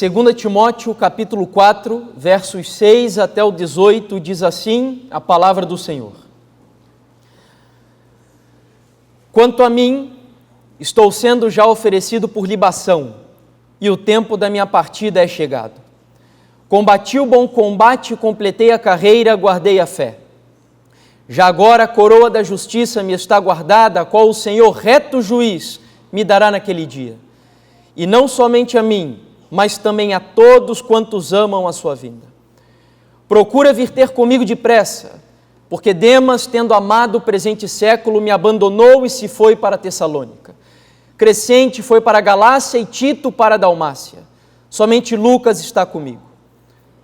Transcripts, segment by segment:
2 Timóteo, capítulo 4, versos 6 até o 18, diz assim a palavra do Senhor. Quanto a mim, estou sendo já oferecido por libação, e o tempo da minha partida é chegado. Combati o bom combate, completei a carreira, guardei a fé. Já agora a coroa da justiça me está guardada, a qual o Senhor, reto juiz, me dará naquele dia. E não somente a mim, mas também a todos quantos amam a sua vinda. Procura vir ter comigo depressa, porque Demas, tendo amado o presente século, me abandonou e se foi para Tessalônica. Crescente foi para a Galácia e Tito para a Dalmácia. Somente Lucas está comigo.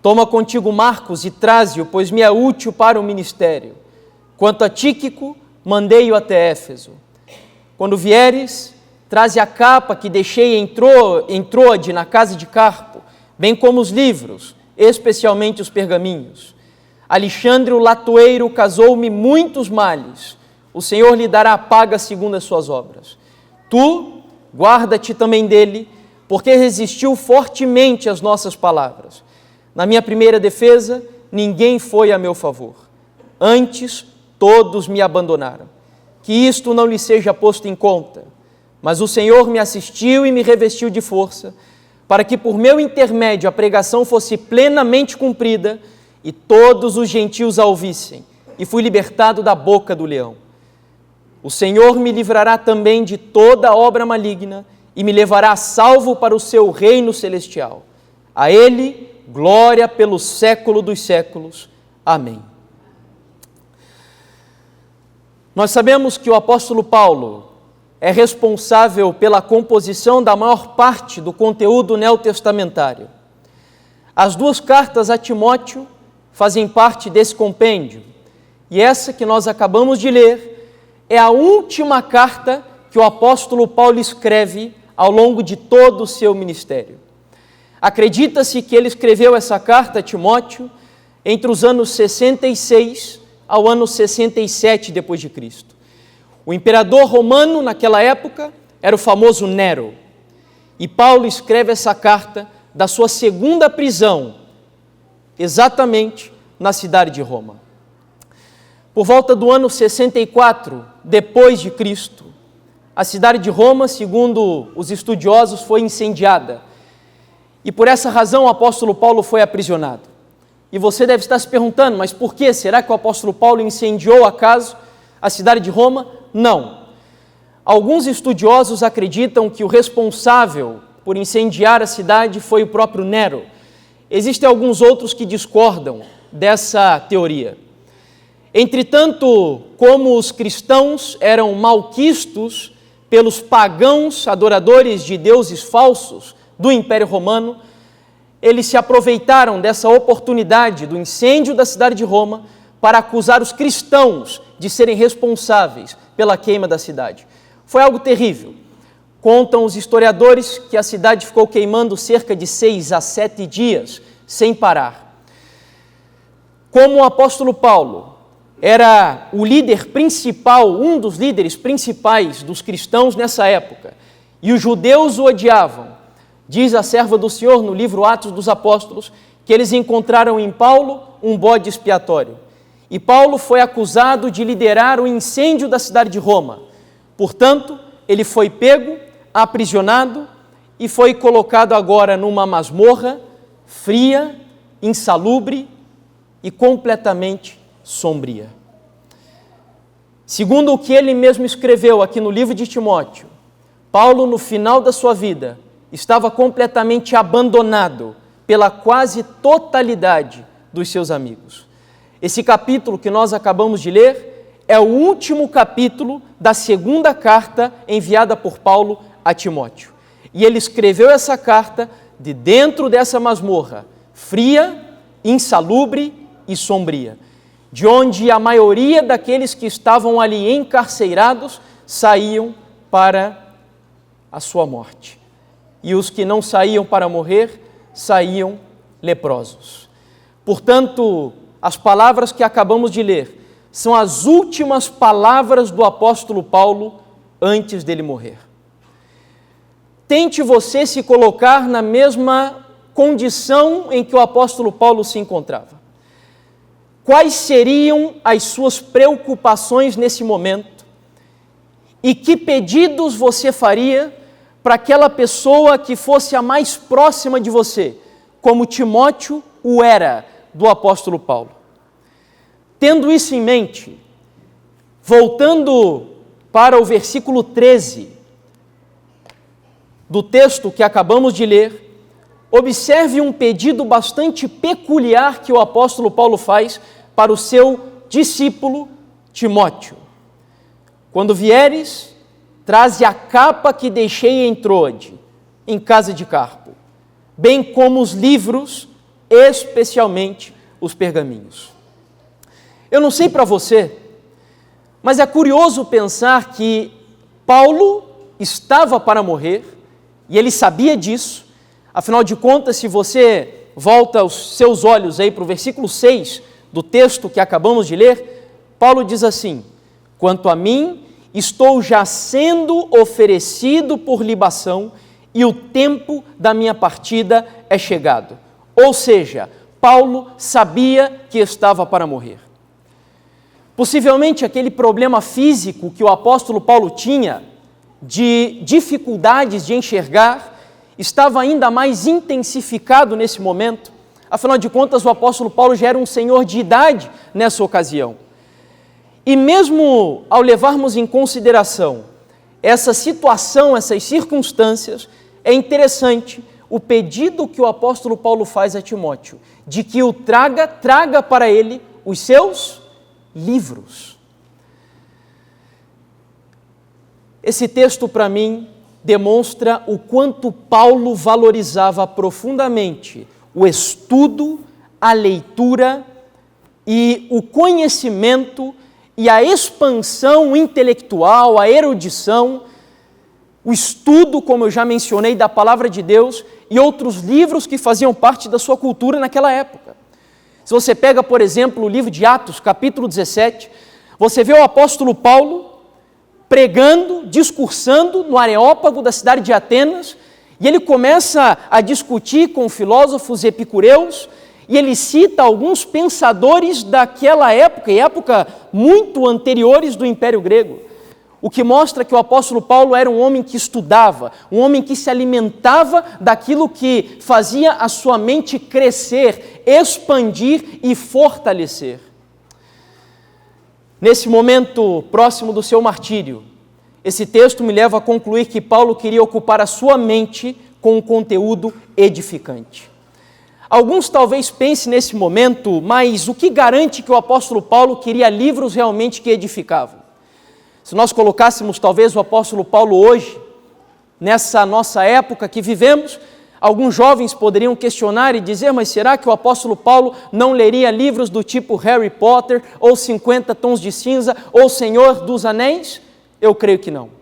Toma contigo Marcos e traze-o, pois me é útil para o ministério. Quanto a Tíquico, mandei-o até Éfeso. Quando vieres, traze a capa que deixei em Troade, na casa de Carpo, bem como os livros, especialmente os pergaminhos. Alexandre o latoeiro casou-me muitos males. O Senhor lhe dará a paga segundo as suas obras. Tu, guarda-te também dele, porque resistiu fortemente às nossas palavras. Na minha primeira defesa, ninguém foi a meu favor. Antes, todos me abandonaram. Que isto não lhe seja posto em conta. Mas o Senhor me assistiu e me revestiu de força, para que por meu intermédio a pregação fosse plenamente cumprida e todos os gentios a ouvissem, e fui libertado da boca do leão. O Senhor me livrará também de toda obra maligna e me levará a salvo para o seu reino celestial. A Ele, glória pelo século dos séculos. Amém. Nós sabemos que o apóstolo Paulo é responsável pela composição da maior parte do conteúdo neotestamentário. As duas cartas a Timóteo fazem parte desse compêndio, e essa que nós acabamos de ler é a última carta que o apóstolo Paulo escreve ao longo de todo o seu ministério. Acredita-se que ele escreveu essa carta a Timóteo entre os anos 66 ao ano 67 depois de Cristo. O imperador romano naquela época era o famoso Nero. E Paulo escreve essa carta da sua segunda prisão, exatamente na cidade de Roma. Por volta do ano 64 depois de Cristo, a cidade de Roma, segundo os estudiosos, foi incendiada. E por essa razão o apóstolo Paulo foi aprisionado. E você deve estar se perguntando, mas por quê? Será que o apóstolo Paulo incendiou acaso a cidade de Roma? Não. Alguns estudiosos acreditam que o responsável por incendiar a cidade foi o próprio Nero. Existem alguns outros que discordam dessa teoria. Entretanto, como os cristãos eram malquistos pelos pagãos adoradores de deuses falsos do Império Romano, eles se aproveitaram dessa oportunidade do incêndio da cidade de Roma para acusar os cristãos de serem responsáveis pela queima da cidade. Foi algo terrível. Contam os historiadores que a cidade ficou queimando cerca de 6 a 7 dias, sem parar. Como o apóstolo Paulo era o líder principal, um dos líderes principais dos cristãos nessa época, e os judeus o odiavam, diz a serva do Senhor no livro Atos dos Apóstolos, que eles encontraram em Paulo um bode expiatório. E Paulo foi acusado de liderar o incêndio da cidade de Roma. Portanto, ele foi pego, aprisionado e foi colocado agora numa masmorra fria, insalubre e completamente sombria. Segundo o que ele mesmo escreveu aqui no livro de Timóteo, Paulo, no final da sua vida, estava completamente abandonado pela quase totalidade dos seus amigos. Esse capítulo que nós acabamos de ler é o último capítulo da segunda carta enviada por Paulo a Timóteo. E ele escreveu essa carta de dentro dessa masmorra, fria, insalubre e sombria, de onde a maioria daqueles que estavam ali encarcerados saíam para a sua morte. E os que não saíam para morrer, saíam leprosos. Portanto, as palavras que acabamos de ler são as últimas palavras do apóstolo Paulo antes dele morrer. Tente você se colocar na mesma condição em que o apóstolo Paulo se encontrava. Quais seriam as suas preocupações nesse momento? E que pedidos você faria para aquela pessoa que fosse a mais próxima de você, como Timóteo o era do apóstolo Paulo? Tendo isso em mente, voltando para o versículo 13 do texto que acabamos de ler, observe um pedido bastante peculiar que o apóstolo Paulo faz para o seu discípulo Timóteo. Quando vieres, traze a capa que deixei em Troade, em casa de Carpo, bem como os livros, especialmente os pergaminhos. Eu não sei para você, mas é curioso pensar que Paulo estava para morrer, e ele sabia disso. Afinal de contas, se você volta os seus olhos aí para o versículo 6 do texto que acabamos de ler, Paulo diz assim: quanto a mim, estou já sendo oferecido por libação e o tempo da minha partida é chegado. Ou seja, Paulo sabia que estava para morrer. Possivelmente aquele problema físico que o apóstolo Paulo tinha, de dificuldades de enxergar, estava ainda mais intensificado nesse momento. Afinal de contas, o apóstolo Paulo já era um senhor de idade nessa ocasião. E mesmo ao levarmos em consideração essa situação, essas circunstâncias, é interessante o pedido que o apóstolo Paulo faz a Timóteo, de que o traga para ele os seus livros. Esse texto, para mim, demonstra o quanto Paulo valorizava profundamente o estudo, a leitura e o conhecimento e a expansão intelectual, a erudição, o estudo, como eu já mencionei, da Palavra de Deus e outros livros que faziam parte da sua cultura naquela época. Se você pega, por exemplo, o livro de Atos, capítulo 17, você vê o apóstolo Paulo pregando, discursando no Areópago da cidade de Atenas, e ele começa a discutir com filósofos epicureus, e ele cita alguns pensadores daquela época, e época muito anteriores do Império Grego, o que mostra que o apóstolo Paulo era um homem que estudava, um homem que se alimentava daquilo que fazia a sua mente crescer, expandir e fortalecer. Nesse momento próximo do seu martírio, esse texto me leva a concluir que Paulo queria ocupar a sua mente com um conteúdo edificante. Alguns talvez pensem nesse momento, mas o que garante que o apóstolo Paulo queria livros realmente que edificavam? Se nós colocássemos talvez o apóstolo Paulo hoje, nessa nossa época que vivemos, alguns jovens poderiam questionar e dizer, mas será que o apóstolo Paulo não leria livros do tipo Harry Potter, ou 50 Tons de Cinza, ou Senhor dos Anéis? Eu creio que não.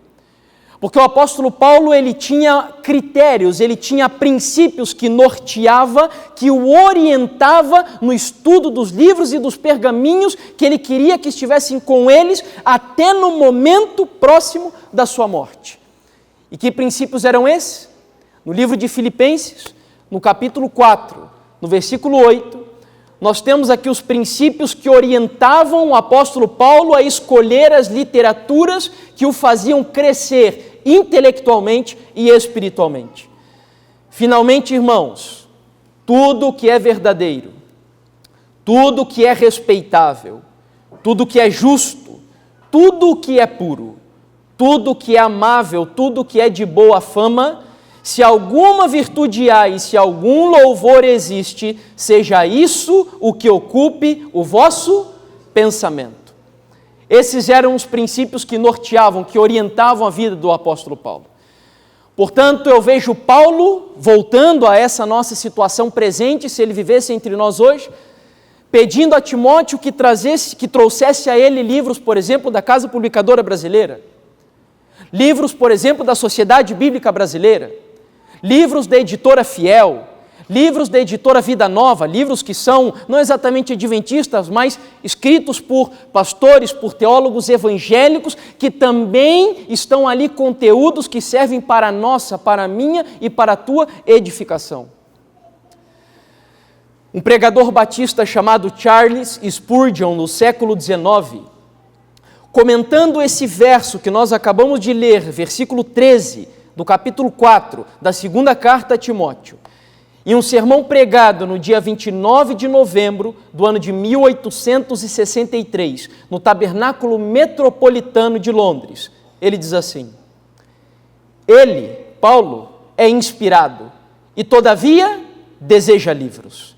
Porque o apóstolo Paulo, ele tinha critérios, ele tinha princípios que norteava, que o orientava no estudo dos livros e dos pergaminhos, que ele queria que estivessem com eles até no momento próximo da sua morte. E que princípios eram esses? No livro de Filipenses, no capítulo 4, no versículo 8, nós temos aqui os princípios que orientavam o apóstolo Paulo a escolher as literaturas que o faziam crescer intelectualmente e espiritualmente. Finalmente, irmãos, tudo que é verdadeiro, tudo que é respeitável, tudo que é justo, tudo que é puro, tudo que é amável, tudo que é de boa fama, se alguma virtude há e se algum louvor existe, seja isso o que ocupe o vosso pensamento. Esses eram os princípios que norteavam, que orientavam a vida do apóstolo Paulo. Portanto, eu vejo Paulo, voltando a essa nossa situação presente, se ele vivesse entre nós hoje, pedindo a Timóteo que trouxesse a ele livros, por exemplo, da Casa Publicadora Brasileira, livros, por exemplo, da Sociedade Bíblica Brasileira, livros da Editora Fiel, livros da Editora Vida Nova, livros que são não exatamente adventistas, mas escritos por pastores, por teólogos evangélicos, que também estão ali conteúdos que servem para a nossa, para a minha e para a tua edificação. Um pregador batista chamado Charles Spurgeon, no século XIX, comentando esse verso que nós acabamos de ler, versículo 13, do capítulo 4, da segunda carta a Timóteo, em um sermão pregado no dia 29 de novembro do ano de 1863, no Tabernáculo Metropolitano de Londres, ele diz assim: ele, Paulo, é inspirado e, todavia, deseja livros.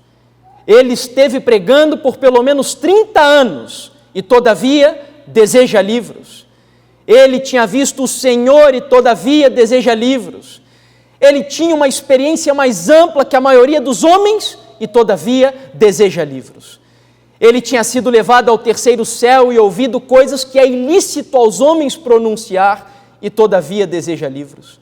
Ele esteve pregando por pelo menos 30 anos e, todavia, deseja livros. Ele tinha visto o Senhor e, todavia, deseja livros. Ele tinha uma experiência mais ampla que a maioria dos homens e, todavia, deseja livros. Ele tinha sido levado ao terceiro céu e ouvido coisas que é ilícito aos homens pronunciar e, todavia, deseja livros.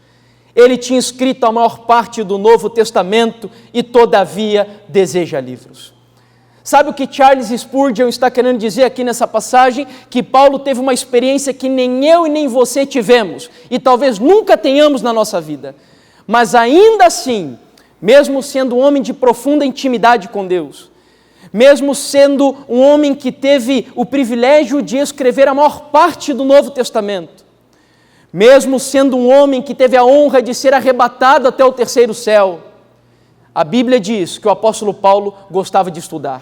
Ele tinha escrito a maior parte do Novo Testamento e, todavia, deseja livros. Sabe o que Charles Spurgeon está querendo dizer aqui nessa passagem? Que Paulo teve uma experiência que nem eu e nem você tivemos, e talvez nunca tenhamos na nossa vida. Mas ainda assim, mesmo sendo um homem de profunda intimidade com Deus, mesmo sendo um homem que teve o privilégio de escrever a maior parte do Novo Testamento, mesmo sendo um homem que teve a honra de ser arrebatado até o terceiro céu, a Bíblia diz que o apóstolo Paulo gostava de estudar,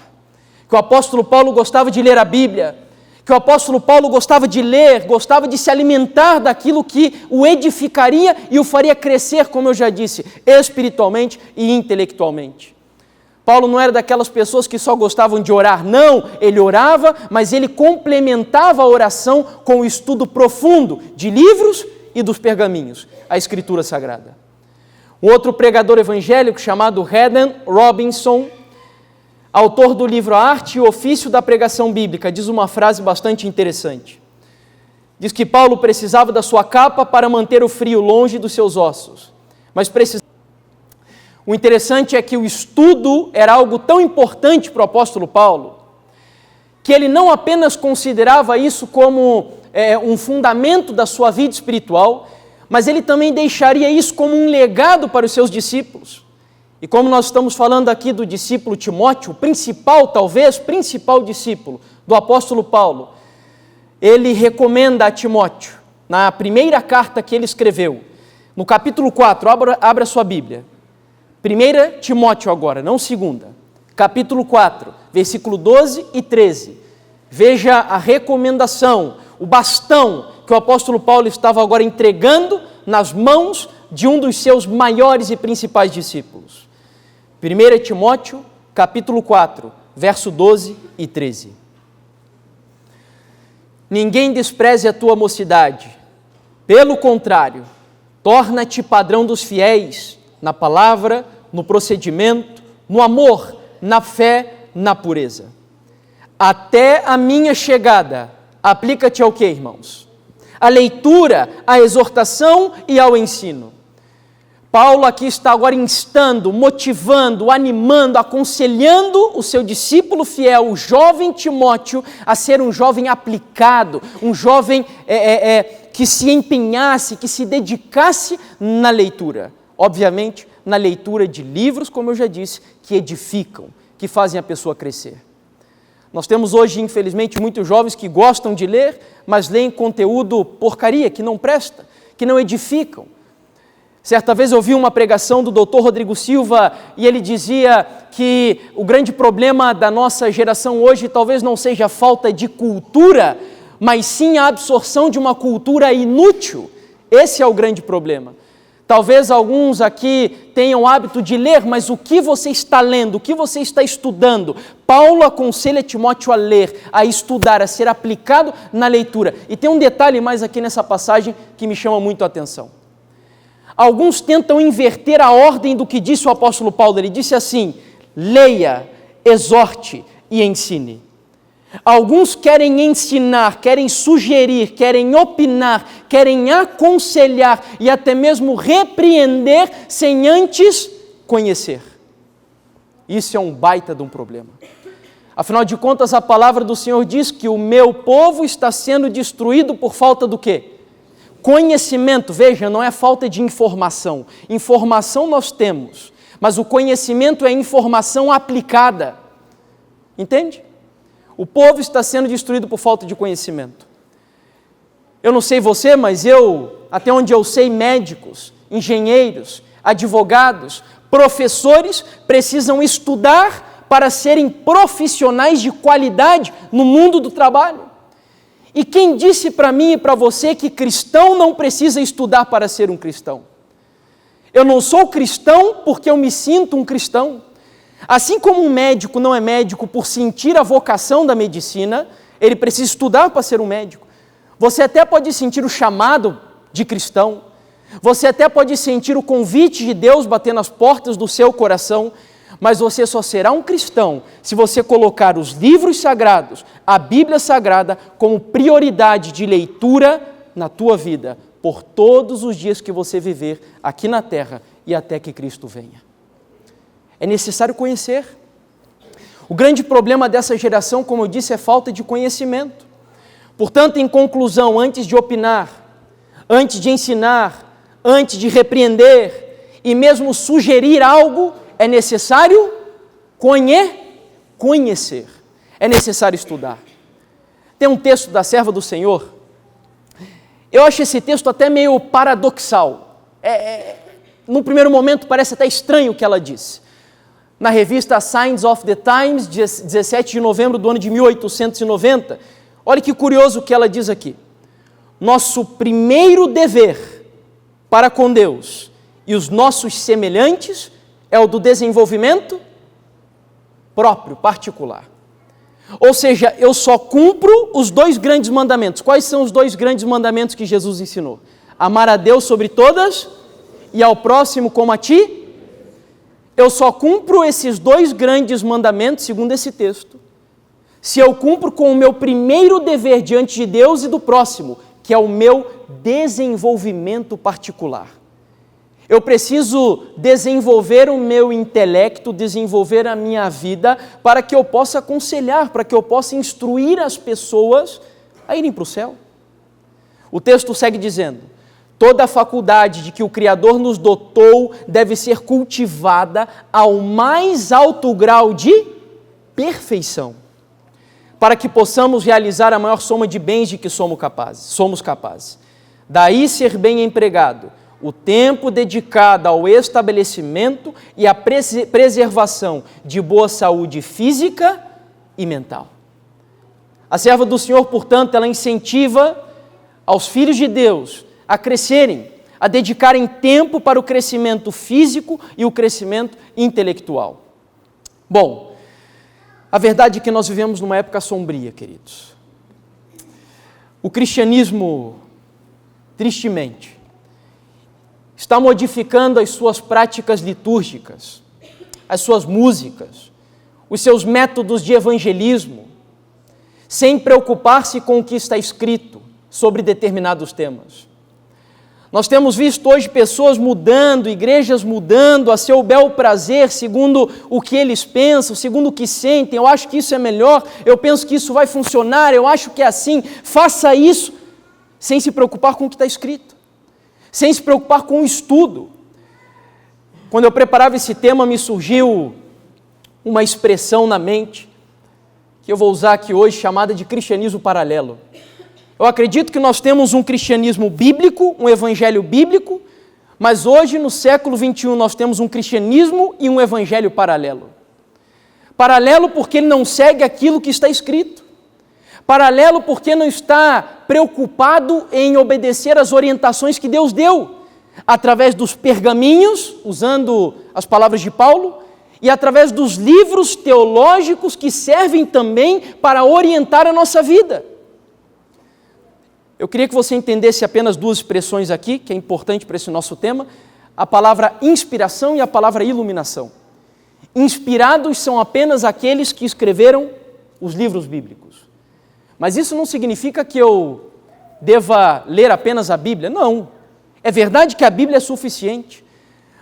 que o apóstolo Paulo gostava de ler a Bíblia, que o apóstolo Paulo gostava de ler, gostava de se alimentar daquilo que o edificaria e o faria crescer, como eu já disse, espiritualmente e intelectualmente. Paulo não era daquelas pessoas que só gostavam de orar, não, ele orava, mas ele complementava a oração com o estudo profundo de livros e dos pergaminhos, a Escritura Sagrada. Um outro pregador evangélico chamado Haddon Robinson, autor do livro A Arte e o Ofício da Pregação Bíblica, diz uma frase bastante interessante. Diz que Paulo precisava da sua capa para manter o frio longe dos seus ossos, mas precisava. O interessante é que o estudo era algo tão importante para o apóstolo Paulo, que ele não apenas considerava isso como um fundamento da sua vida espiritual, mas ele também deixaria isso como um legado para os seus discípulos. E como nós estamos falando aqui do discípulo Timóteo, o principal discípulo do apóstolo Paulo, ele recomenda a Timóteo, na primeira carta que ele escreveu, no capítulo 4, abra a sua Bíblia, 1 Timóteo agora, não 2, capítulo 4, versículo 12 e 13. Veja a recomendação, o bastão que o apóstolo Paulo estava agora entregando nas mãos de um dos seus maiores e principais discípulos. 1 Timóteo, capítulo 4, verso 12 e 13. Ninguém despreze a tua mocidade, pelo contrário, torna-te padrão dos fiéis na palavra, no procedimento, no amor, na fé, na pureza. Até a minha chegada, aplica-te ao quê, irmãos? A leitura, a exortação e ao ensino. Paulo aqui está agora instando, motivando, animando, aconselhando o seu discípulo fiel, o jovem Timóteo, a ser um jovem aplicado, um jovem que se empenhasse, que se dedicasse na leitura. Obviamente, na leitura de livros, como eu já disse, que edificam, que fazem a pessoa crescer. Nós temos hoje, infelizmente, muitos jovens que gostam de ler, mas leem conteúdo porcaria, que não presta, que não edificam. Certa vez eu ouvi uma pregação do Dr. Rodrigo Silva e ele dizia que o grande problema da nossa geração hoje talvez não seja a falta de cultura, mas sim a absorção de uma cultura inútil. Esse é o grande problema. Talvez alguns aqui tenham o hábito de ler, mas o que você está lendo, o que você está estudando? Paulo aconselha Timóteo a ler, a estudar, a ser aplicado na leitura. E tem um detalhe mais aqui nessa passagem que me chama muito a atenção. Alguns tentam inverter a ordem do que disse o apóstolo Paulo. Ele disse assim: leia, exorte e ensine. Alguns querem ensinar, querem sugerir, querem opinar, querem aconselhar e até mesmo repreender sem antes conhecer. Isso é um baita de um problema. Afinal de contas, a palavra do Senhor diz que o meu povo está sendo destruído por falta do quê? Conhecimento. Veja, não é falta de informação. Informação nós temos, mas o conhecimento é informação aplicada. Entende? O povo está sendo destruído por falta de conhecimento. Eu não sei você, mas até onde eu sei, médicos, engenheiros, advogados, professores precisam estudar para serem profissionais de qualidade no mundo do trabalho. E quem disse para mim e para você que cristão não precisa estudar para ser um cristão? Eu não sou cristão porque eu me sinto um cristão. Assim como um médico não é médico por sentir a vocação da medicina, ele precisa estudar para ser um médico. Você até pode sentir o chamado de cristão, você até pode sentir o convite de Deus bater nas portas do seu coração, mas você só será um cristão se você colocar os livros sagrados, a Bíblia Sagrada, como prioridade de leitura na tua vida, por todos os dias que você viver aqui na terra e até que Cristo venha. É necessário conhecer. O grande problema dessa geração, como eu disse, é falta de conhecimento. Portanto, em conclusão, antes de opinar, antes de ensinar, antes de repreender e mesmo sugerir algo, é necessário conhecer. É necessário estudar. Tem um texto da serva do Senhor, eu acho esse texto até meio paradoxal. Num primeiro momento parece até estranho o que ela diz. Na revista Signs of the Times, 17 de novembro do ano de 1890, olha que curioso o que ela diz aqui. Nosso primeiro dever para com Deus e os nossos semelhantes é o do desenvolvimento próprio, particular. Ou seja, eu só cumpro os 2 grandes mandamentos. Quais são os 2 grandes mandamentos que Jesus ensinou? Amar a Deus sobre todas e ao próximo como a ti. Eu só cumpro esses 2 grandes mandamentos, segundo esse texto, se eu cumpro com o meu primeiro dever diante de Deus e do próximo, que é o meu desenvolvimento particular. Eu preciso desenvolver o meu intelecto, desenvolver a minha vida, para que eu possa aconselhar, para que eu possa instruir as pessoas a irem para o céu. O texto segue dizendo: toda a faculdade de que o Criador nos dotou deve ser cultivada ao mais alto grau de perfeição, para que possamos realizar a maior soma de bens de que somos capazes. Daí ser bem empregado o tempo dedicado ao estabelecimento e à preservação de boa saúde física e mental. A serva do Senhor, portanto, ela incentiva aos filhos de Deus a crescerem, a dedicarem tempo para o crescimento físico e o crescimento intelectual. Bom, a verdade é que nós vivemos numa época sombria, queridos. O cristianismo, tristemente, está modificando as suas práticas litúrgicas, as suas músicas, os seus métodos de evangelismo, sem preocupar-se com o que está escrito sobre determinados temas. Nós temos visto hoje pessoas mudando, igrejas mudando a seu bel prazer, segundo o que eles pensam, segundo o que sentem. Eu acho que isso é melhor, eu penso que isso vai funcionar, eu acho que é assim. Faça isso sem se preocupar com o que está escrito, sem se preocupar com o estudo. Quando eu preparava esse tema, me surgiu uma expressão na mente, que eu vou usar aqui hoje, chamada de cristianismo paralelo. Eu acredito que nós temos um cristianismo bíblico, um evangelho bíblico, mas hoje, no século XXI, nós temos um cristianismo e um evangelho paralelo. Paralelo porque ele não segue aquilo que está escrito. Paralelo porque não está preocupado em obedecer às orientações que Deus deu, através dos pergaminhos, usando as palavras de Paulo, e através dos livros teológicos que servem também para orientar a nossa vida. Eu queria que você entendesse apenas 2 expressões aqui, que é importante para esse nosso tema, a palavra inspiração e a palavra iluminação. Inspirados são apenas aqueles que escreveram os livros bíblicos. Mas isso não significa que eu deva ler apenas a Bíblia. Não. É verdade que a Bíblia é suficiente.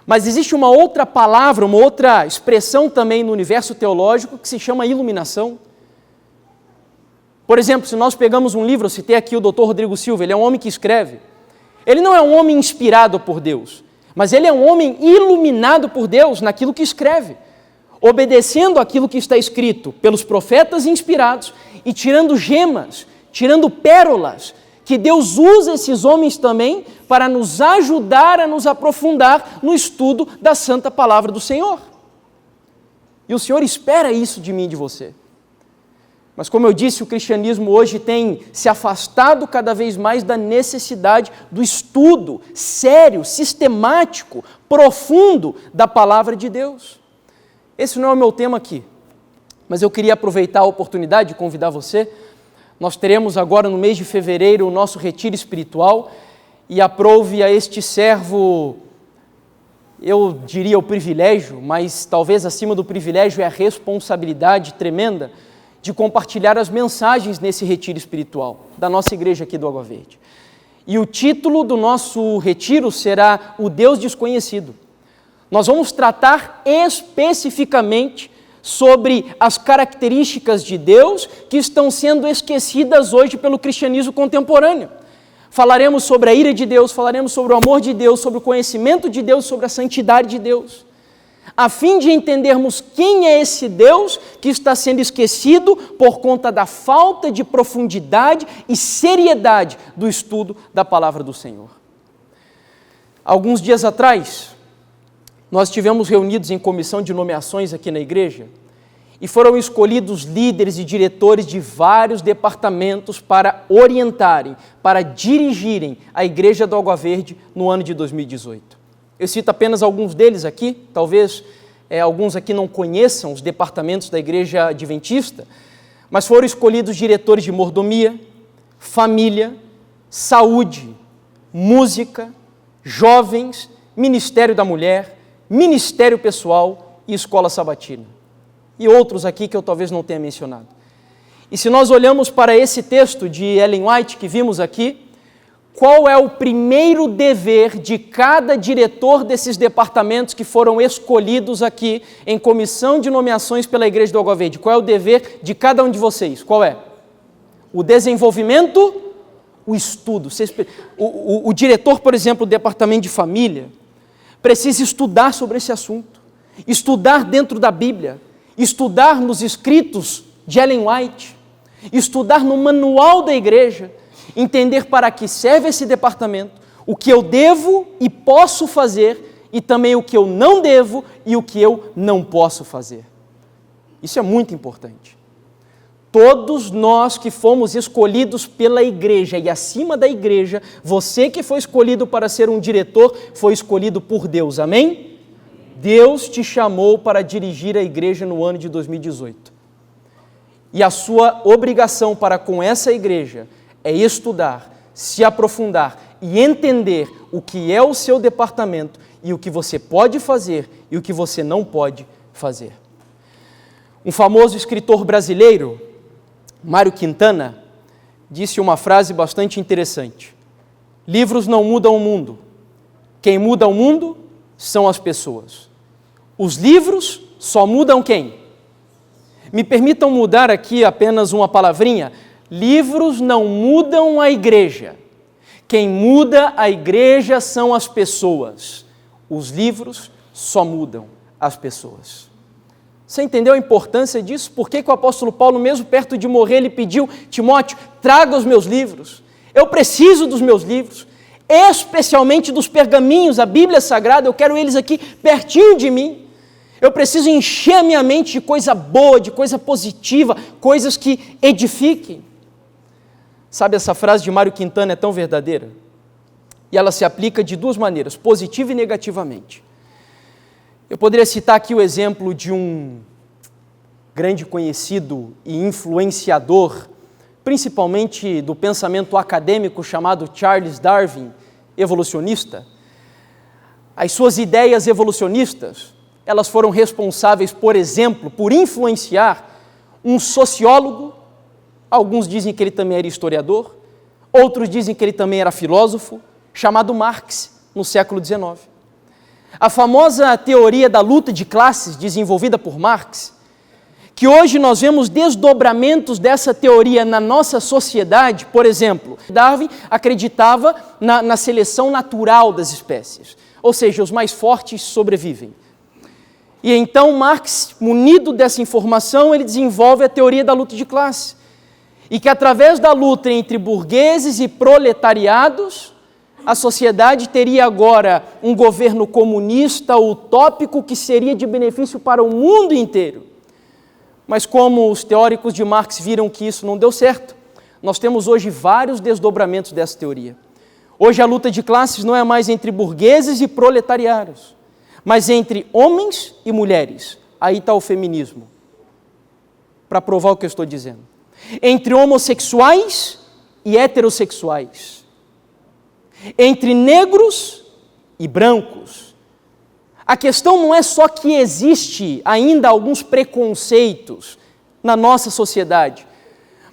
Mas existe uma outra palavra, uma outra expressão também no universo teológico que se chama iluminação. Por exemplo, se nós pegamos um livro, eu citei aqui o Dr. Rodrigo Silva, ele é um homem que escreve. Ele não é um homem inspirado por Deus, Mas ele é um homem iluminado por Deus naquilo que escreve, obedecendo aquilo que está escrito pelos profetas inspirados e tirando gemas, tirando pérolas, que Deus usa esses homens também para nos ajudar a nos aprofundar no estudo da santa palavra do Senhor. E o Senhor espera isso de mim e de você. Mas como eu disse, o cristianismo hoje tem se afastado cada vez mais da necessidade do estudo sério, sistemático, profundo da palavra de Deus. Esse não é o meu tema aqui, mas eu queria aproveitar a oportunidade de convidar você. Nós teremos agora no mês de fevereiro o nosso retiro espiritual e aprove a este servo, eu diria o privilégio, mas talvez acima do privilégio é a responsabilidade tremenda de compartilhar as mensagens nesse retiro espiritual da nossa igreja aqui do Água Verde. E o título do nosso retiro será O Deus Desconhecido. Nós vamos tratar especificamente sobre as características de Deus que estão sendo esquecidas hoje pelo cristianismo contemporâneo. Falaremos sobre a ira de Deus, falaremos sobre o amor de Deus, sobre o conhecimento de Deus, sobre a santidade de Deus, a fim de entendermos quem é esse Deus que está sendo esquecido por conta da falta de profundidade e seriedade do estudo da palavra do Senhor. Alguns dias atrás, nós estivemos reunidos em comissão de nomeações aqui na igreja e foram escolhidos líderes e diretores de vários departamentos para orientarem, para dirigirem a igreja do Água Verde no ano de 2018. Eu cito apenas alguns deles aqui, talvez alguns aqui não conheçam os departamentos da igreja adventista, mas foram escolhidos diretores de mordomia, família, saúde, música, jovens, ministério da mulher, ministério pessoal e escola sabatina. E outros aqui que eu talvez não tenha mencionado. E se nós olhamos para esse texto de Ellen White que vimos aqui, qual é o primeiro dever de cada diretor desses departamentos que foram escolhidos aqui em comissão de nomeações pela Igreja do Água Verde? Qual é o dever de cada um de vocês? Qual é? O desenvolvimento, o estudo. O diretor, por exemplo, do departamento de família, precisa estudar sobre esse assunto, estudar dentro da Bíblia, estudar nos escritos de Ellen White, estudar no manual da igreja, entender para que serve esse departamento, o que eu devo e posso fazer e também o que eu não devo e o que eu não posso fazer. Isso é muito importante. Todos nós que fomos escolhidos pela igreja e acima da igreja, você que foi escolhido para ser um diretor, foi escolhido por Deus, amém? Deus te chamou para dirigir a igreja no ano de 2018. E a sua obrigação para com essa igreja é estudar, se aprofundar e entender o que é o seu departamento e o que você pode fazer e o que você não pode fazer. Um famoso escritor brasileiro, Mário Quintana, disse uma frase bastante interessante: livros não mudam o mundo, quem muda o mundo são as pessoas. Os livros só mudam quem? Me permitam mudar aqui apenas uma palavrinha: livros não mudam a igreja, quem muda a igreja são as pessoas. Os livros só mudam as pessoas. Você entendeu a importância disso? Por que o apóstolo Paulo, mesmo perto de morrer, ele pediu: Timóteo, traga os meus livros. Eu preciso dos meus livros, especialmente dos pergaminhos, a Bíblia Sagrada, eu quero eles aqui pertinho de mim. Eu preciso encher a minha mente de coisa boa, de coisa positiva, coisas que edifiquem. Sabe, essa frase de Mário Quintana é tão verdadeira? E ela se aplica de duas maneiras, positiva e negativamente. Eu poderia citar aqui o exemplo de um grande conhecido e influenciador, principalmente do pensamento acadêmico chamado Charles Darwin, evolucionista. As suas ideias evolucionistas, elas foram responsáveis, por exemplo, por influenciar um sociólogo. Alguns dizem que ele também era historiador, outros dizem que ele também era filósofo, chamado Marx, no século XIX. A famosa teoria da luta de classes, desenvolvida por Marx, que hoje nós vemos desdobramentos dessa teoria na nossa sociedade. Por exemplo, Darwin acreditava na seleção natural das espécies. ou seja, os mais fortes sobrevivem. E então Marx, munido dessa informação, ele desenvolve a teoria da luta de classe. E que através da luta entre burgueses e proletariados, a sociedade teria agora um governo comunista utópico que seria de benefício para o mundo inteiro. Mas como os teóricos de Marx viram que isso não deu certo, nós temos hoje vários desdobramentos dessa teoria. Hoje a luta de classes não é mais entre burgueses e proletariados, mas entre homens e mulheres. Aí está o feminismo, para provar o que eu estou dizendo. Entre homossexuais e heterossexuais. Entre negros e brancos. A questão não é só que existe ainda alguns preconceitos na nossa sociedade,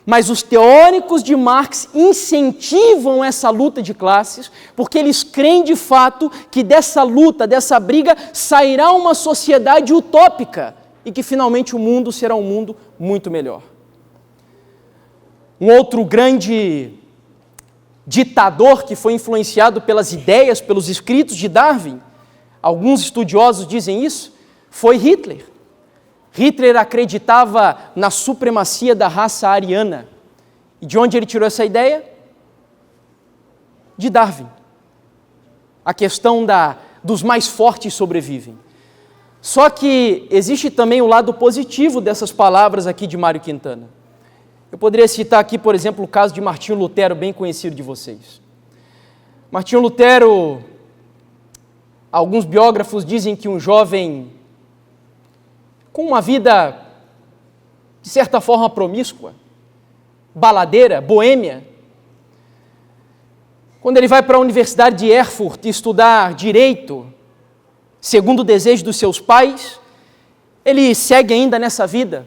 mas os teóricos de Marx incentivam essa luta de classes, porque eles creem de fato que dessa luta, dessa briga, sairá uma sociedade utópica e que finalmente o mundo será um mundo muito melhor. Um outro grande ditador que foi influenciado pelas ideias, pelos escritos de Darwin, alguns estudiosos dizem isso, foi Hitler. Hitler acreditava na supremacia da raça ariana. E de onde ele tirou essa ideia? De Darwin. A questão dos mais fortes sobrevivem. Só que existe também o lado positivo dessas palavras aqui de Mário Quintana. Eu poderia citar aqui, por exemplo, o caso de Martinho Lutero, bem conhecido de vocês. Martinho Lutero, alguns biógrafos dizem que um jovem com uma vida, de certa forma, promíscua, baladeira, boêmia. Quando ele vai para a Universidade de Erfurt estudar direito, segundo o desejo dos seus pais, ele segue ainda nessa vida.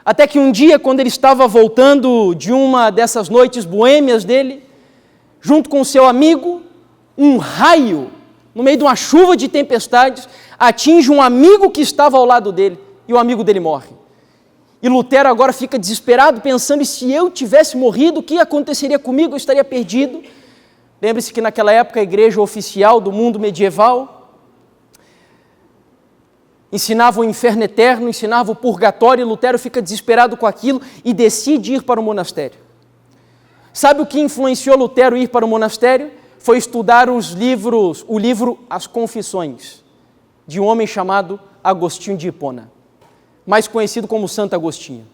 Até que um dia, quando ele estava voltando de uma dessas noites boêmias dele, junto com o seu amigo, um raio, no meio de uma chuva de tempestades, atinge um amigo que estava ao lado dele, e o amigo dele morre. E Lutero agora fica desesperado, pensando, e se eu tivesse morrido, o que aconteceria comigo? Eu estaria perdido. Lembre-se que naquela época a igreja oficial do mundo medieval ensinava o inferno eterno, ensinava o purgatório, e Lutero fica desesperado com aquilo e decide ir para o monastério. Sabe o que influenciou Lutero a ir para o monastério? Foi estudar o livro As Confissões, de um homem chamado Agostinho de Hipona, mais conhecido como Santo Agostinho.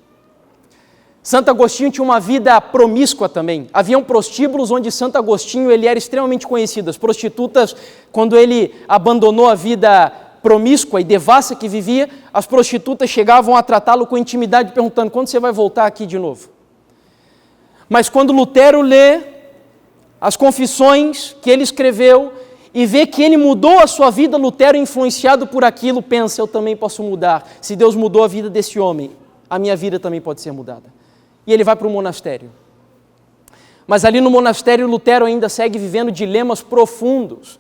Santo Agostinho tinha uma vida promíscua também. Haviam prostíbulos onde Santo Agostinho ele era extremamente conhecido. As prostitutas, quando ele abandonou a vida promíscua e devassa que vivia, as prostitutas chegavam a tratá-lo com intimidade, perguntando, quando você vai voltar aqui de novo? Mas quando Lutero lê as confissões que ele escreveu e vê que ele mudou a sua vida, Lutero, influenciado por aquilo, pensa, eu também posso mudar. Se Deus mudou a vida desse homem, a minha vida também pode ser mudada. E ele vai para o monastério. Mas ali no monastério, Lutero ainda segue vivendo dilemas profundos,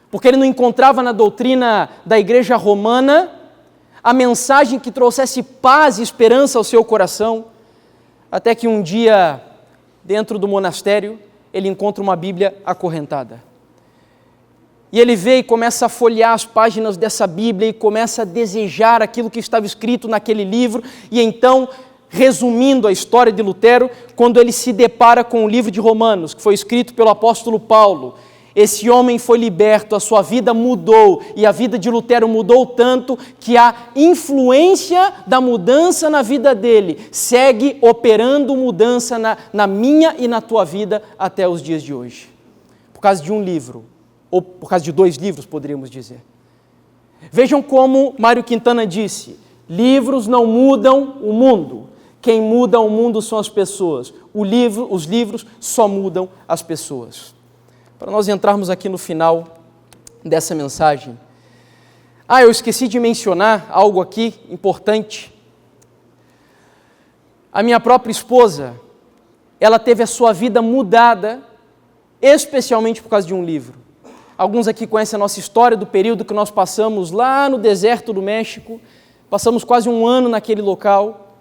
porque ele não encontrava na doutrina da igreja romana a mensagem que trouxesse paz e esperança ao seu coração, até que um dia, dentro do monastério, ele encontra uma Bíblia acorrentada. E ele vê e começa a folhear as páginas dessa Bíblia e começa a desejar aquilo que estava escrito naquele livro. E então, resumindo a história de Lutero, quando ele se depara com o livro de Romanos, que foi escrito pelo apóstolo Paulo, esse homem foi liberto, a sua vida mudou, e a vida de Lutero mudou tanto que a influência da mudança na vida dele segue operando mudança na minha e na tua vida até os dias de hoje. Por causa de um livro, ou por causa de 2 livros, poderíamos dizer. Vejam como Mário Quintana disse, livros não mudam o mundo, quem muda o mundo são as pessoas, os livros só mudam as pessoas. Para nós entrarmos aqui no final dessa mensagem. Eu esqueci de mencionar algo aqui importante. A minha própria esposa, ela teve a sua vida mudada, especialmente por causa de um livro. Alguns aqui conhecem a nossa história do período que nós passamos lá no deserto do México, passamos quase um ano naquele local,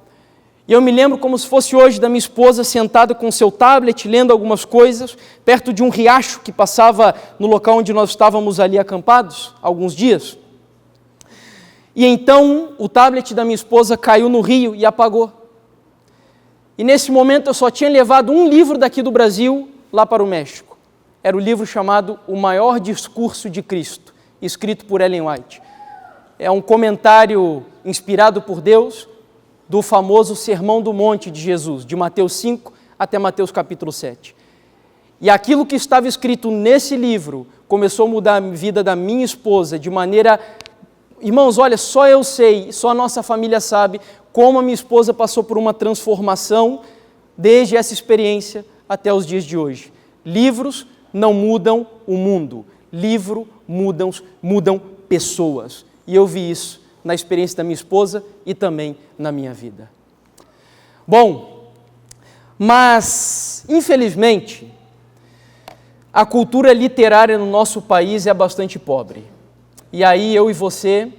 E eu me lembro como se fosse hoje da minha esposa sentada com seu tablet, lendo algumas coisas, perto de um riacho que passava no local onde nós estávamos ali acampados, há alguns dias. E então o tablet da minha esposa caiu no rio e apagou. E nesse momento eu só tinha levado um livro daqui do Brasil lá para o México. Era o livro chamado O Maior Discurso de Cristo, escrito por Ellen White. É um comentário inspirado por Deus do famoso Sermão do Monte de Jesus, de Mateus 5 até Mateus capítulo 7. E aquilo que estava escrito nesse livro começou a mudar a vida da minha esposa de maneira... Irmãos, olha, só eu sei, só a nossa família sabe como a minha esposa passou por uma transformação desde essa experiência até os dias de hoje. Livros não mudam o mundo, livros mudam pessoas. E eu vi isso na experiência da minha esposa e também na minha vida. Bom, mas, infelizmente, a cultura literária no nosso país é bastante pobre. E aí eu e você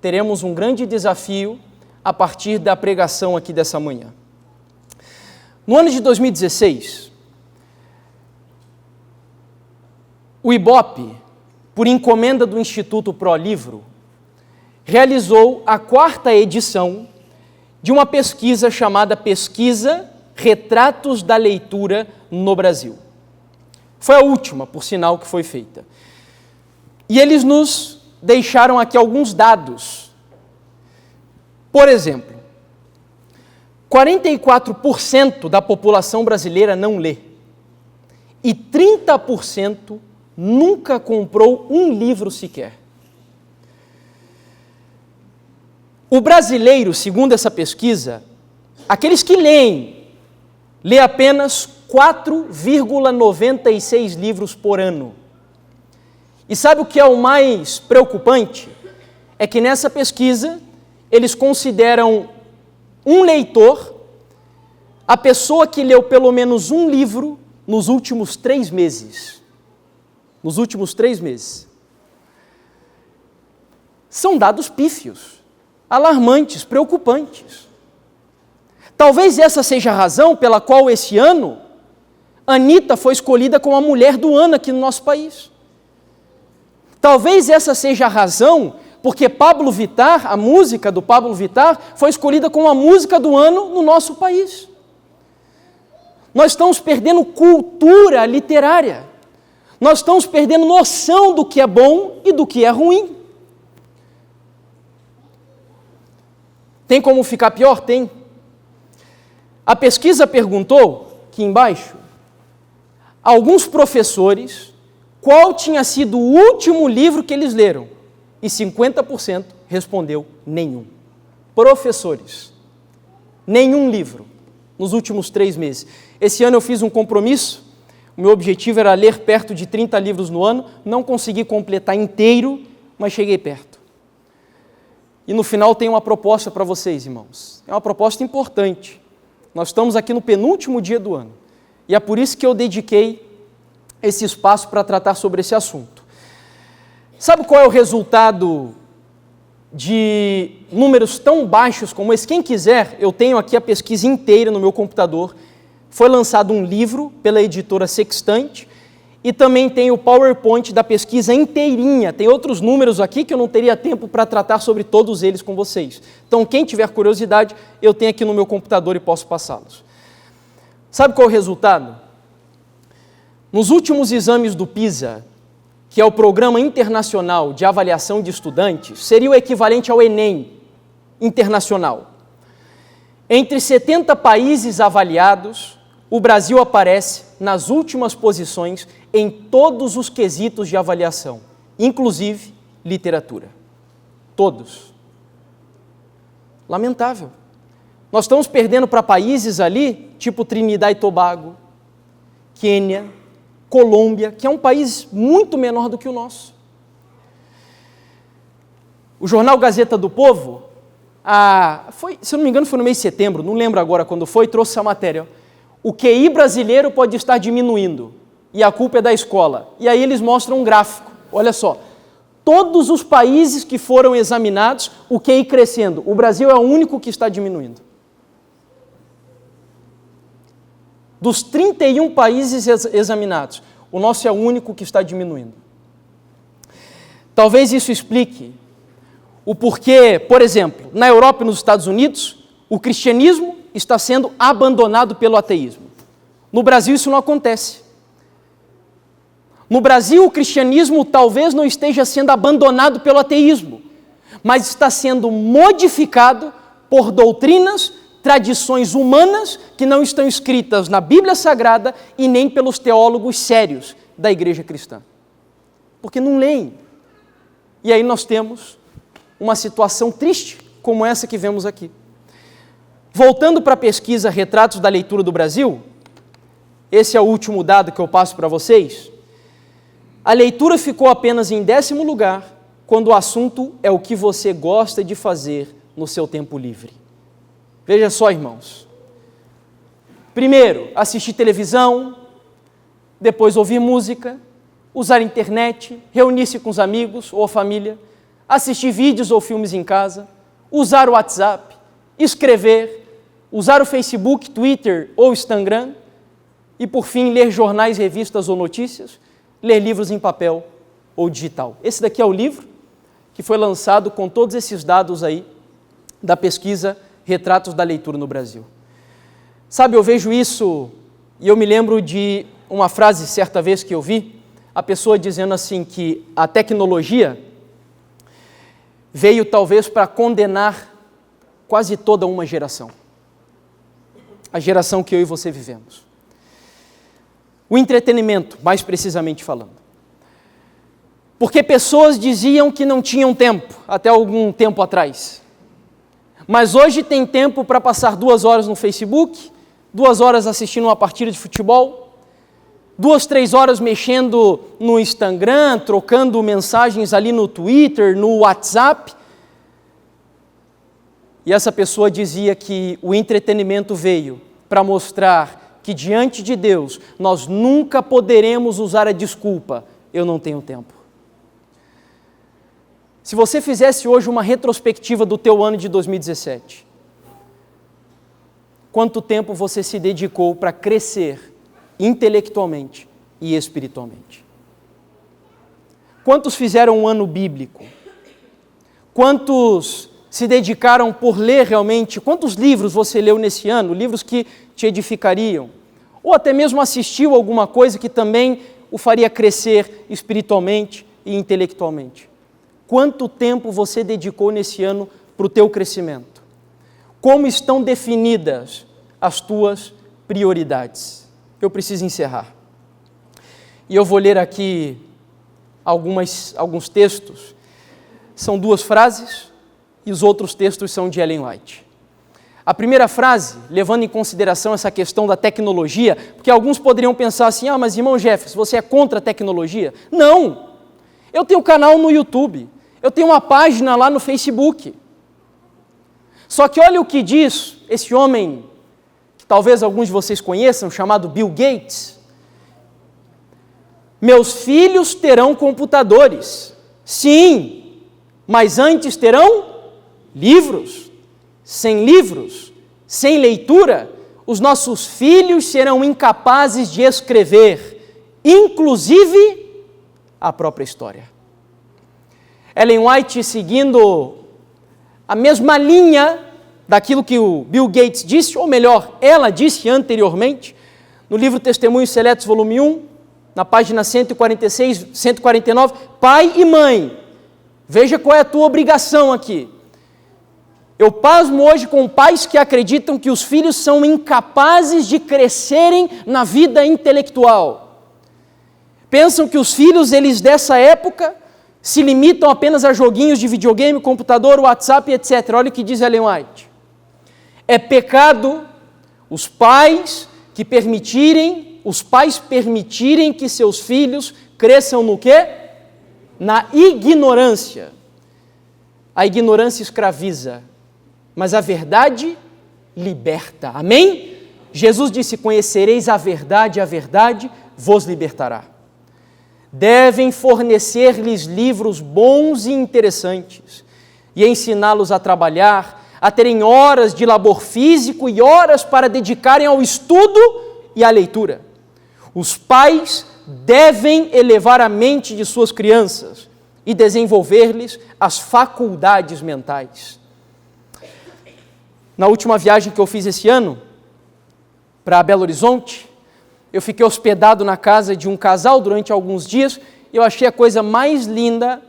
teremos um grande desafio a partir da pregação aqui dessa manhã. No ano de 2016, o IBOP, por encomenda do Instituto Pro Livro, realizou a 4ª edição de uma pesquisa chamada Pesquisa Retratos da Leitura no Brasil. Foi a última, por sinal, que foi feita. E eles nos deixaram aqui alguns dados. Por exemplo, 44% da população brasileira não lê e 30% nunca comprou um livro sequer. O brasileiro, segundo essa pesquisa, aqueles que leem, lê apenas 4,96 livros por ano. E sabe o que é o mais preocupante? É que nessa pesquisa, eles consideram um leitor a pessoa que leu pelo menos um livro nos últimos 3 meses. Nos últimos 3 meses. São dados pífios, alarmantes, preocupantes. Talvez essa seja a razão pela qual esse ano Anitta foi escolhida como a mulher do ano aqui no nosso país. Talvez essa seja a razão porque Pablo Vittar, a música do Pablo Vittar, foi escolhida como a música do ano no nosso país. Nós estamos perdendo cultura literária. Nós estamos perdendo noção do que é bom e do que é ruim. Tem como ficar pior? Tem. A pesquisa perguntou, aqui embaixo, a alguns professores qual tinha sido o último livro que eles leram. E 50% respondeu nenhum. Professores, nenhum livro nos últimos 3 meses. Esse ano eu fiz um compromisso, o meu objetivo era ler perto de 30 livros no ano, não consegui completar inteiro, mas cheguei perto. E no final tem uma proposta para vocês, irmãos. É uma proposta importante. Nós estamos aqui no penúltimo dia do ano. E é por isso que eu dediquei esse espaço para tratar sobre esse assunto. Sabe qual é o resultado de números tão baixos como esse? Quem quiser, eu tenho aqui a pesquisa inteira no meu computador. Foi lançado um livro pela editora Sextante e também tem o PowerPoint da pesquisa inteirinha. Tem outros números aqui que eu não teria tempo para tratar sobre todos eles com vocês. Então, quem tiver curiosidade, eu tenho aqui no meu computador e posso passá-los. Sabe qual é o resultado? Nos últimos exames do PISA, que é o Programa Internacional de Avaliação de Estudantes, seria o equivalente ao Enem internacional. Entre 70 países avaliados, o Brasil aparece nas últimas posições em todos os quesitos de avaliação, inclusive literatura. Todos. Lamentável. Nós estamos perdendo para países ali, tipo Trinidad e Tobago, Quênia, Colômbia, que é um país muito menor do que o nosso. O jornal Gazeta do Povo, se eu não me engano foi no mês de setembro, não lembro agora quando foi, trouxe essa matéria. O QI brasileiro pode estar diminuindo e a culpa é da escola. E aí eles mostram um gráfico, olha só, todos os países que foram examinados, o QI crescendo, o Brasil é o único que está diminuindo. Dos 31 países examinados, o nosso é o único que está diminuindo. Talvez isso explique o porquê, por exemplo, na Europa e nos Estados Unidos, o cristianismo está sendo abandonado pelo ateísmo. No Brasil isso não acontece. No Brasil o cristianismo talvez não esteja sendo abandonado pelo ateísmo, mas está sendo modificado por doutrinas, tradições humanas que não estão escritas na Bíblia Sagrada e nem pelos teólogos sérios da igreja cristã. Porque não leem. E aí nós temos uma situação triste como essa que vemos aqui. Voltando para a pesquisa Retratos da Leitura do Brasil, esse é o último dado que eu passo para vocês, a leitura ficou apenas em 10º lugar quando o assunto é o que você gosta de fazer no seu tempo livre. Veja só, irmãos. Primeiro, assistir televisão, depois ouvir música, usar a internet, reunir-se com os amigos ou a família, assistir vídeos ou filmes em casa, usar o WhatsApp, escrever, usar o Facebook, Twitter ou Instagram e, por fim, ler jornais, revistas ou notícias, ler livros em papel ou digital. Esse daqui é o livro que foi lançado com todos esses dados aí da pesquisa Retratos da Leitura no Brasil. Sabe, eu vejo isso e eu me lembro de uma frase certa vez que eu vi, a pessoa dizendo assim que a tecnologia veio talvez para condenar quase toda uma geração. A geração que eu e você vivemos. O entretenimento, mais precisamente falando. Porque pessoas diziam que não tinham tempo, até algum tempo atrás. Mas hoje tem tempo para passar 2 horas no Facebook, 2 horas assistindo uma partida de futebol, 2, 3 horas mexendo no Instagram, trocando mensagens ali no Twitter, no WhatsApp. E essa pessoa dizia que o entretenimento veio para mostrar que diante de Deus nós nunca poderemos usar a desculpa, eu não tenho tempo. Se você fizesse hoje uma retrospectiva do teu ano de 2017, quanto tempo você se dedicou para crescer intelectualmente e espiritualmente? Quantos fizeram um ano bíblico? Quantos se dedicaram por ler realmente? Quantos livros você leu nesse ano? Livros que te edificariam? Ou até mesmo assistiu alguma coisa que também o faria crescer espiritualmente e intelectualmente? Quanto tempo você dedicou nesse ano para o teu crescimento? Como estão definidas as tuas prioridades? Eu preciso encerrar. E eu vou ler aqui alguns textos. São 2 frases e os outros textos são de Ellen White. A primeira frase, levando em consideração essa questão da tecnologia, porque alguns poderiam pensar assim, mas irmão Jefferson, você é contra a tecnologia? Não! Eu tenho um canal no YouTube, eu tenho uma página lá no Facebook. Só que olha o que diz esse homem, que talvez alguns de vocês conheçam, chamado Bill Gates. Meus filhos terão computadores. Sim, mas antes terão livros. Sem livros, sem leitura, os nossos filhos serão incapazes de escrever, inclusive a própria história. Ellen White, seguindo a mesma linha daquilo que o Bill Gates disse, ou melhor, ela disse anteriormente, no livro Testemunhos Seletos, volume 1, na página 146, 149, pai e mãe, veja qual é a tua obrigação aqui. Eu pasmo hoje com pais que acreditam que os filhos são incapazes de crescerem na vida intelectual. Pensam que os filhos, eles dessa época, se limitam apenas a joguinhos de videogame, computador, WhatsApp, etc. Olha o que diz Ellen White. É pecado os pais permitirem que seus filhos cresçam no quê? Na ignorância. A ignorância escraviza, mas a verdade liberta. Amém? Jesus disse, conhecereis a verdade vos libertará. Devem fornecer-lhes livros bons e interessantes e ensiná-los a trabalhar, a terem horas de labor físico e horas para dedicarem ao estudo e a leitura. Os pais devem elevar a mente de suas crianças e desenvolver-lhes as faculdades mentais. Na última viagem que eu fiz esse ano, para Belo Horizonte, eu fiquei hospedado na casa de um casal durante alguns dias e eu achei a coisa mais linda,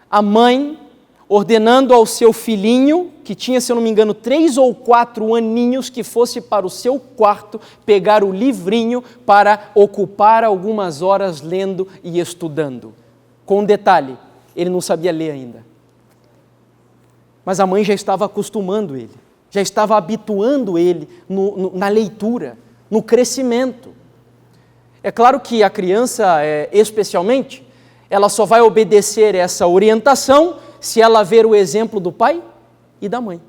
a mãe ordenando ao seu filhinho, que tinha, se eu não me engano, 3 ou 4 aninhos, que fosse para o seu quarto pegar o livrinho para ocupar algumas horas lendo e estudando. Com um detalhe, ele não sabia ler ainda. Mas a mãe já estava acostumando ele, já estava habituando ele na leitura, no crescimento. É claro que a criança, especialmente, ela só vai obedecer essa orientação se ela ver o exemplo do pai e da mãe.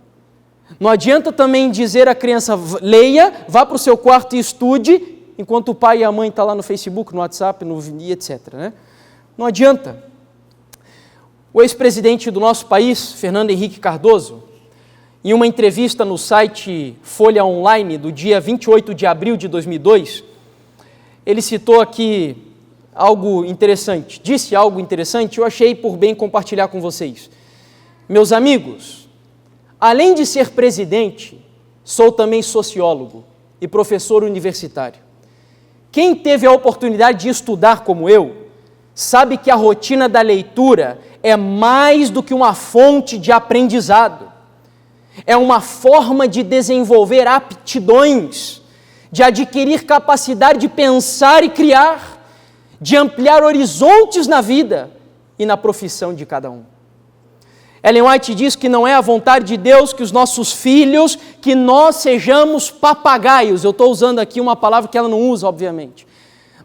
Não adianta também dizer à criança, leia, vá para o seu quarto e estude, enquanto o pai e a mãe estão lá no Facebook, no WhatsApp, e etc. Né? Não adianta. O ex-presidente do nosso país, Fernando Henrique Cardoso, em uma entrevista no site Folha Online, do dia 28 de abril de 2002, ele citou aqui algo interessante, disse algo interessante, eu achei por bem compartilhar com vocês. Meus amigos, além de ser presidente, sou também sociólogo e professor universitário. Quem teve a oportunidade de estudar como eu, sabe que a rotina da leitura é mais do que uma fonte de aprendizado. É uma forma de desenvolver aptidões, de adquirir capacidade de pensar e criar, de ampliar horizontes na vida e na profissão de cada um. Ellen White diz que não é a vontade de Deus que os nossos filhos, que nós sejamos papagaios. Eu estou usando aqui uma palavra que ela não usa, obviamente.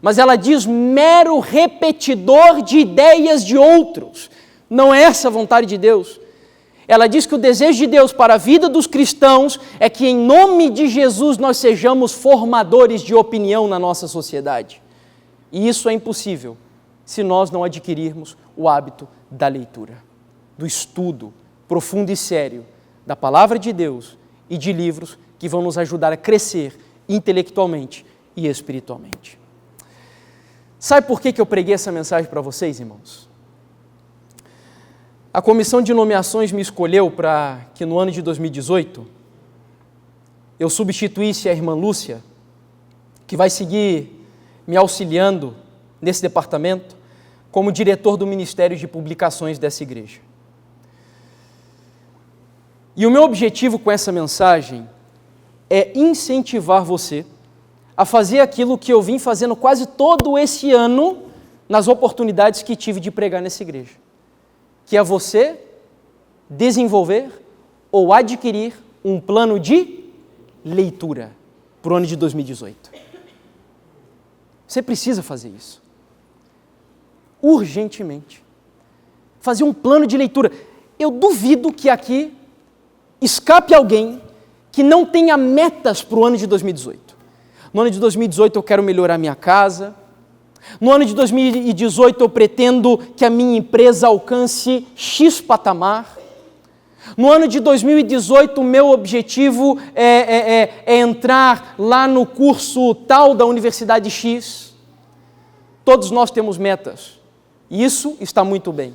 Mas ela diz mero repetidor de ideias de outros. Não é essa a vontade de Deus. Ela diz que o desejo de Deus para a vida dos cristãos é que, em nome de Jesus, nós sejamos formadores de opinião na nossa sociedade. E isso é impossível se nós não adquirirmos o hábito da leitura, do estudo profundo e sério da palavra de Deus e de livros que vão nos ajudar a crescer intelectualmente e espiritualmente. Sabe por que eu preguei essa mensagem para vocês, irmãos? A comissão de nomeações me escolheu para que no ano de 2018 eu substituísse a irmã Lúcia, que vai seguir me auxiliando nesse departamento, como diretor do Ministério de Publicações dessa igreja. E o meu objetivo com essa mensagem é incentivar você a fazer aquilo que eu vim fazendo quase todo esse ano nas oportunidades que tive de pregar nessa igreja, que é você desenvolver ou adquirir um plano de leitura para o ano de 2018. Você precisa fazer isso. Urgentemente. Fazer um plano de leitura. Eu duvido que aqui escape alguém que não tenha metas para o ano de 2018. No ano de 2018 eu quero melhorar minha casa. No ano de 2018 eu pretendo que a minha empresa alcance X patamar. No ano de 2018 o meu objetivo é entrar lá no curso tal da Universidade X. Todos nós temos metas. E isso está muito bem.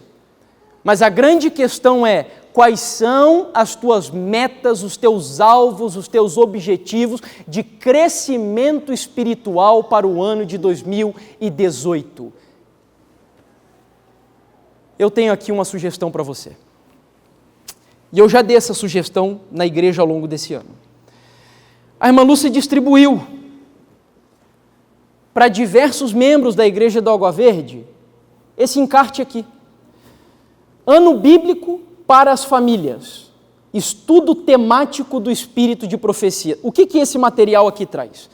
Mas a grande questão é, quais são as tuas metas, os teus alvos, os teus objetivos de crescimento espiritual para o ano de 2018? Eu tenho aqui uma sugestão para você. E eu já dei essa sugestão na igreja ao longo desse ano. A irmã Lúcia distribuiu para diversos membros da igreja do Água Verde esse encarte aqui. Ano Bíblico para as Famílias. Estudo temático do Espírito de Profecia. O que esse material aqui traz?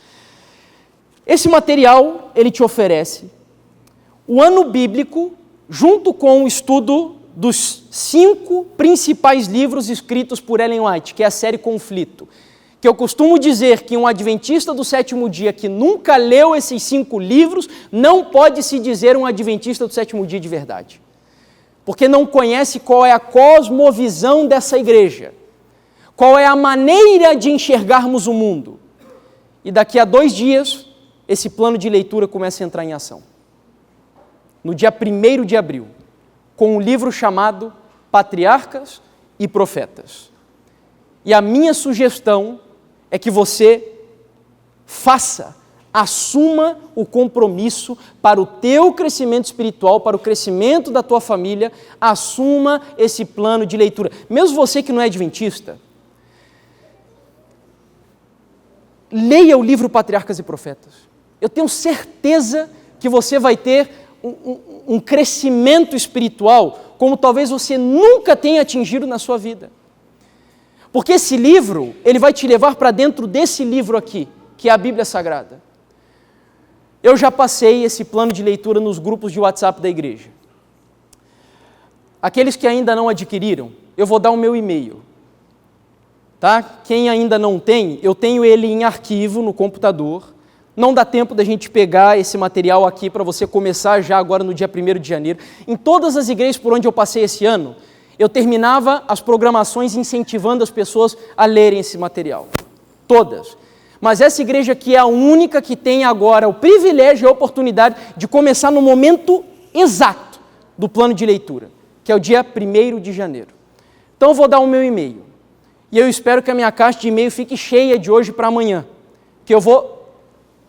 Esse material, ele te oferece o ano bíblico junto com o estudo dos 5 principais livros escritos por Ellen White, que é a série Conflito, que eu costumo dizer que um adventista do sétimo dia que nunca leu esses 5 livros não pode se dizer um adventista do sétimo dia de verdade, porque não conhece qual é a cosmovisão dessa igreja, qual é a maneira de enxergarmos o mundo. E daqui a 2 dias esse plano de leitura começa a entrar em ação. No dia 1º de abril, com um livro chamado Patriarcas e Profetas. E a minha sugestão é que você assuma o compromisso para o teu crescimento espiritual, para o crescimento da tua família, assuma esse plano de leitura. Mesmo você que não é adventista, leia o livro Patriarcas e Profetas. Eu tenho certeza que você vai ter um crescimento espiritual como talvez você nunca tenha atingido na sua vida. Porque esse livro, ele vai te levar para dentro desse livro aqui, que é a Bíblia Sagrada. Eu já passei esse plano de leitura nos grupos de WhatsApp da igreja. Aqueles que ainda não adquiriram, eu vou dar o meu e-mail. Tá? Quem ainda não tem, eu tenho ele em arquivo no computador. Não dá tempo da gente pegar esse material aqui para você começar já agora no dia 1º de janeiro. Em todas as igrejas por onde eu passei esse ano, eu terminava as programações incentivando as pessoas a lerem esse material. Todas. Mas essa igreja aqui é a única que tem agora o privilégio e a oportunidade de começar no momento exato do plano de leitura, que é o dia 1º de janeiro. Então eu vou dar o meu e-mail. E eu espero que a minha caixa de e-mail fique cheia de hoje para amanhã. Que eu vou...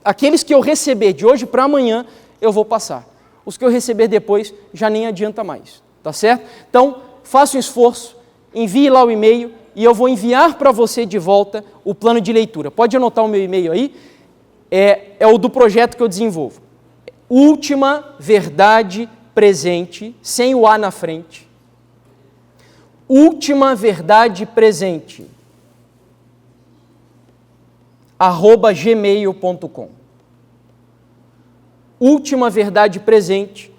Aqueles que eu receber de hoje para amanhã, eu vou passar. Os que eu receber depois, já nem adianta mais. Tá certo? Então, faça um esforço, envie lá o e-mail e eu vou enviar para você de volta o plano de leitura. Pode anotar o meu e-mail aí? É o do projeto que eu desenvolvo. Última Verdade Presente, sem o A na frente. Última Verdade Presente. @gmail.com. Última Verdade Presente,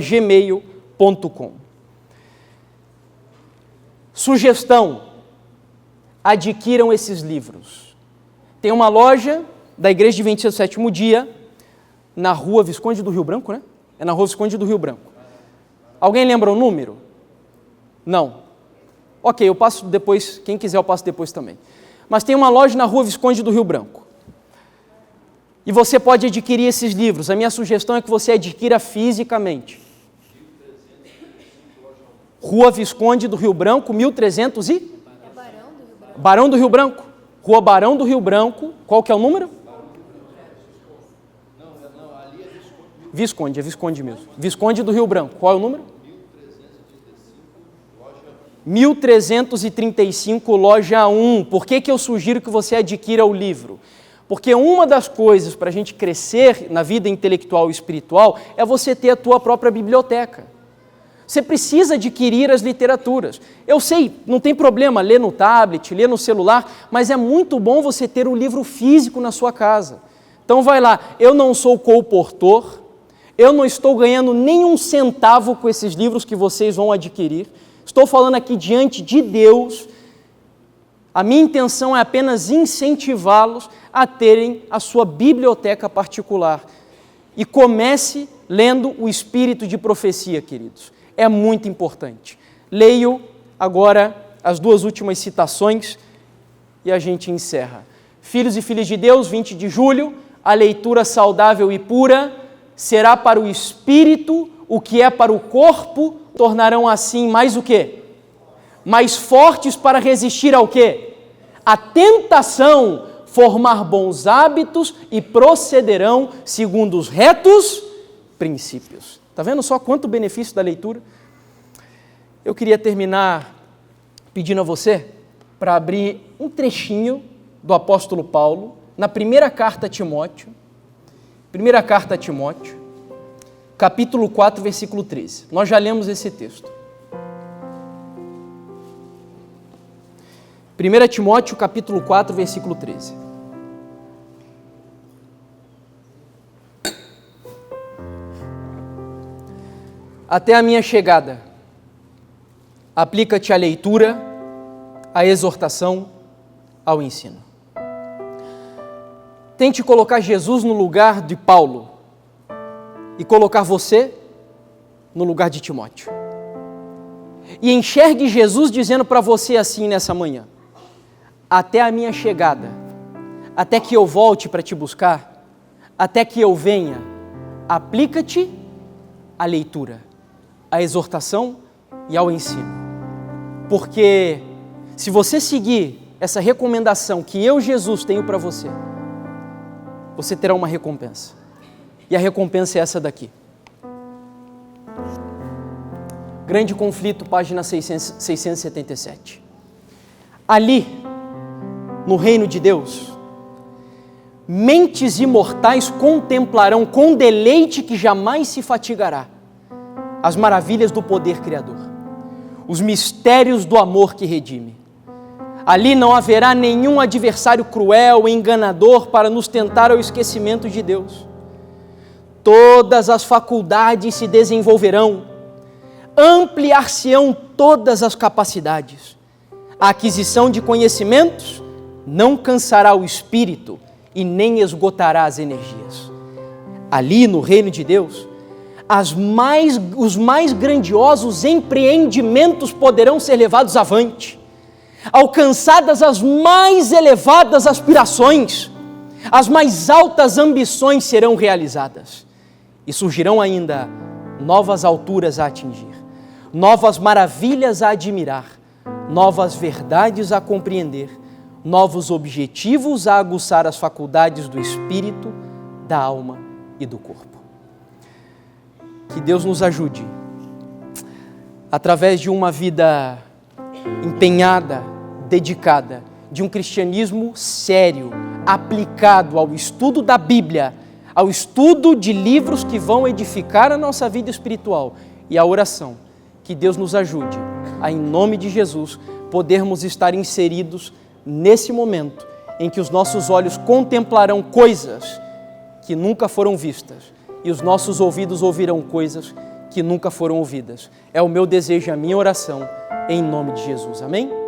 @gmail.com. Sugestão: adquiram esses livros. Tem uma loja da Igreja Adventista do Sétimo Dia, na Rua Visconde do Rio Branco, né? É na Rua Visconde do Rio Branco. Alguém lembra o número? Não. Ok, eu passo depois, quem quiser eu passo depois também. Mas tem uma loja na Rua Visconde do Rio Branco. E você pode adquirir esses livros. A minha sugestão é que você adquira fisicamente. Rua Visconde do Rio Branco, 1300 e... Barão do Rio Branco. Rua Barão do Rio Branco. Qual que é o número? Visconde, é Visconde mesmo. Visconde do Rio Branco. Qual é o número? 1335, loja 1. Por que eu sugiro que você adquira o livro? Porque uma das coisas para a gente crescer na vida intelectual e espiritual é você ter a tua própria biblioteca. Você precisa adquirir as literaturas. Eu sei, não tem problema ler no tablet, ler no celular, mas é muito bom você ter o livro físico na sua casa. Então vai lá, eu não sou colportor, eu não estou ganhando nenhum centavo com esses livros que vocês vão adquirir. Estou falando aqui diante de Deus. A minha intenção é apenas incentivá-los a terem a sua biblioteca particular. E comece lendo o Espírito de Profecia, queridos. É muito importante. Leio agora as duas últimas citações e a gente encerra. Filhos e filhas de Deus, 20 de julho, a leitura saudável e pura será para o Espírito o que é para o corpo, tornarão assim mais o quê? Mais fortes para resistir ao quê? A tentação, formar bons hábitos e procederão segundo os retos princípios. Está vendo só quanto benefício da leitura? Eu queria terminar pedindo a você para abrir um trechinho do apóstolo Paulo na primeira carta a Timóteo, capítulo 4, versículo 13. Nós já lemos esse texto. 1 Timóteo, capítulo 4, versículo 13. Até a minha chegada, aplica-te à leitura, à exortação, ao ensino. Tente colocar Jesus no lugar de Paulo e colocar você no lugar de Timóteo. E enxergue Jesus dizendo para você assim nessa manhã: até a minha chegada, até que eu volte para te buscar, até que eu venha, aplica-te à leitura, à exortação e ao ensino. Porque se você seguir essa recomendação que eu, Jesus, tenho para você, você terá uma recompensa. E a recompensa é essa daqui. Grande Conflito, página 677. Ali, no reino de Deus, mentes imortais contemplarão com deleite que jamais se fatigará as maravilhas do poder criador, os mistérios do amor que redime. Ali não haverá nenhum adversário cruel e enganador para nos tentar ao esquecimento de Deus. Todas as faculdades se desenvolverão, ampliar-se-ão todas as capacidades. A aquisição de conhecimentos não cansará o espírito e nem esgotará as energias. Ali no reino de Deus, os mais grandiosos empreendimentos poderão ser levados avante, alcançadas as mais elevadas aspirações, as mais altas ambições serão realizadas e surgirão ainda novas alturas a atingir, novas maravilhas a admirar, novas verdades a compreender, novos objetivos a aguçar as faculdades do espírito, da alma e do corpo. Que Deus nos ajude, através de uma vida empenhada, dedicada, de um cristianismo sério, aplicado ao estudo da Bíblia, ao estudo de livros que vão edificar a nossa vida espiritual e a oração. Que Deus nos ajude a, em nome de Jesus, podermos estar inseridos nesse momento em que os nossos olhos contemplarão coisas que nunca foram vistas e os nossos ouvidos ouvirão coisas que nunca foram ouvidas. É o meu desejo e a minha oração, em nome de Jesus. Amém?